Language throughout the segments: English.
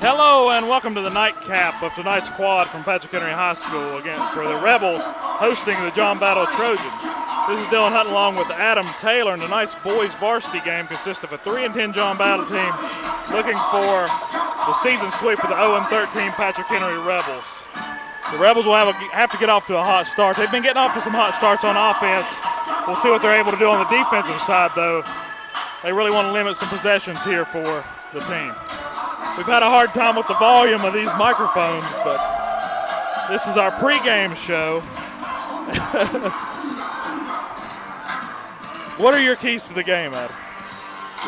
Hello and welcome to the nightcap of tonight's quad from Patrick Henry High School again for the Rebels hosting the John Battle Trojans. This is Dylan Hunt along with Adam Taylor, and tonight's boys varsity game consists of a 3-10 John Battle team looking for the season sweep of the 0-13 Patrick Henry Rebels. The Rebels will have to get off to a hot start. They've been getting off to some hot starts on offense. We'll see what they're able to do on the defensive side, though. They really want to limit some possessions here for the team. We've had a hard time with the volume of these microphones, but this is our pregame show. What are your keys to the game, Adam?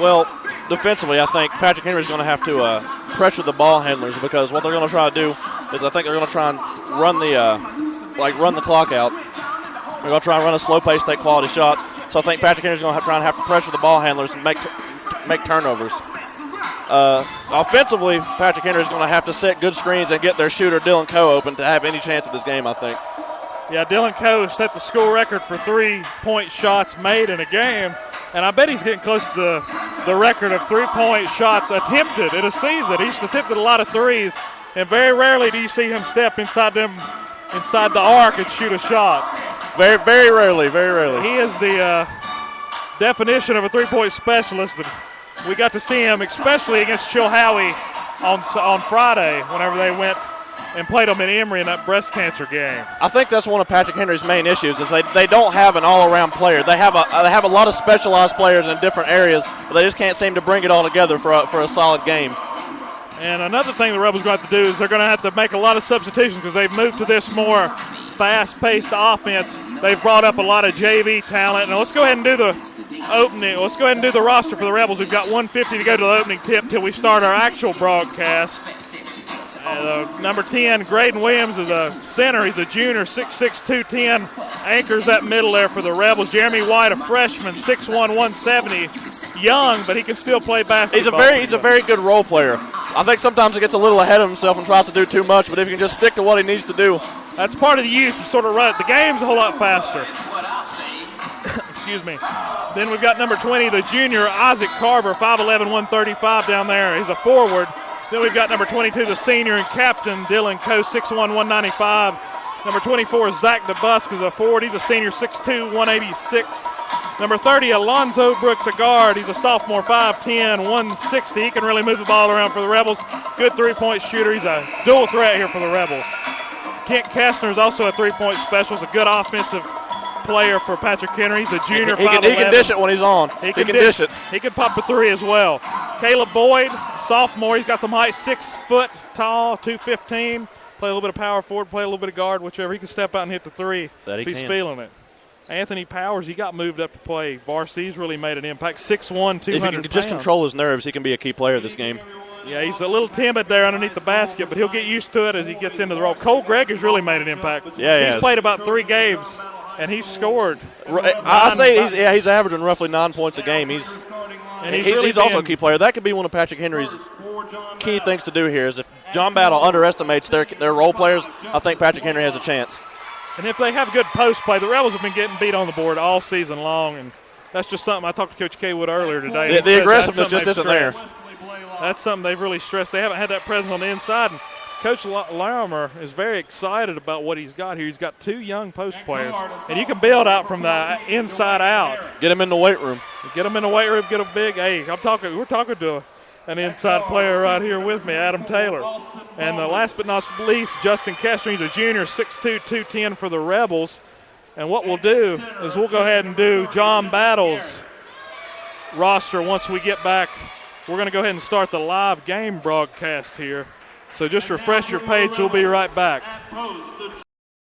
Well, defensively, I think Patrick Henry is going to have to pressure the ball handlers, because what they're going to try to do is I think they're going to try and run the clock out. They're going to try and run a slow pace, take quality shots. So I think Patrick Henry is going to try and have to pressure the ball handlers and make turnovers. Offensively, Patrick Henry is going to have to set good screens and get their shooter Dylan Coe open to have any chance of this game, I think. Yeah, Dylan Coe set the school record for 3-point shots made in a game, and I bet he's getting close to the record of 3-point shots attempted in a season. He's attempted a lot of threes, and very rarely do you see him step inside the arc and shoot a shot. Very, very rarely, very rarely. He is the definition of a 3-point specialist. We got to see him, especially against Chilhowie on Friday, whenever they went and played them in Emory in that breast cancer game. I think that's one of Patrick Henry's main issues is they don't have an all-around player. They have a lot of specialized players in different areas, but they just can't seem to bring it all together for a solid game. And another thing the Rebels are going to have to do is they're going to have to make a lot of substitutions because they've moved to this more fast-paced offense. They've brought up a lot of JV talent. Now let's go ahead and do the opening. Let's go ahead and do the roster for the Rebels. We've got 150 to go to the opening tip till we start our actual broadcast. Number 10, Graydon Williams is a center. He's a junior, 6'6", 210. Anchors that middle there for the Rebels. Jeremy White, a freshman, 6'1", 170. Young, but he can still play basketball. He's a very good role player. I think sometimes he gets a little ahead of himself and tries to do too much, but if he can just stick to what he needs to do. That's part of the youth. You sort of run it. The game's a whole lot faster. Excuse me. Then we've got number 20, the junior, Isaac Carver, 5'11", 135 down there. He's a forward. Then we've got number 22, the senior and captain, Dylan Coe, 6'1", 195. Number 24 is Zach DeBusk, is a forward. He's a senior, 6'2", 186. Number 30, Alonzo Brooks, a guard. He's a sophomore, 5'10", 160. He can really move the ball around for the Rebels. Good three-point shooter. He's a dual threat here for the Rebels. Kent Kastner is also a three-point specialist, a good offensive player for Patrick Henry. He's a junior, 5'11". He can dish it when he's on. He can dish it. He can pop a three as well. Caleb Boyd, sophomore. He's got some height, 6 foot tall, 215. Play a little bit of power forward, play a little bit of guard, whichever. He can step out and hit the three if he's feeling it. Anthony Powers, he got moved up to play varsity. He's really made an impact. 6'1", 200 If he can just control his nerves, he can be a key player this game. Yeah, he's a little timid there underneath the basket, but he'll get used to it as he gets into the role. Cole Gregg has really made an impact. Yeah, he's played about 3 games, and he's scored. I say he's averaging roughly 9 points a game. He's also a key player. That could be one of Patrick Henry's key things to do here is if John Battle underestimates their role players, I think Patrick Henry has a chance. And if they have good post play, the Rebels have been getting beat on the board all season long, and that's just something I talked to Coach Kaywood earlier today. The aggressiveness just isn't there. That's something they've really stressed. They haven't had that presence on the inside. And Coach Larimer is very excited about what he's got here. He's got 2 young post players, and you can build out from the inside out. Get them in the weight room. Get them in the weight room. Get them big. Hey, we're talking to an inside player right here with me, Adam Taylor. And last but not least, Justin Kestner. He's a junior, 6'2", 210 for the Rebels. And what we'll do is we'll go ahead and do John Battle's roster once we get back. We're going to go ahead and start the live game broadcast here. So just refresh your page. We'll be right back.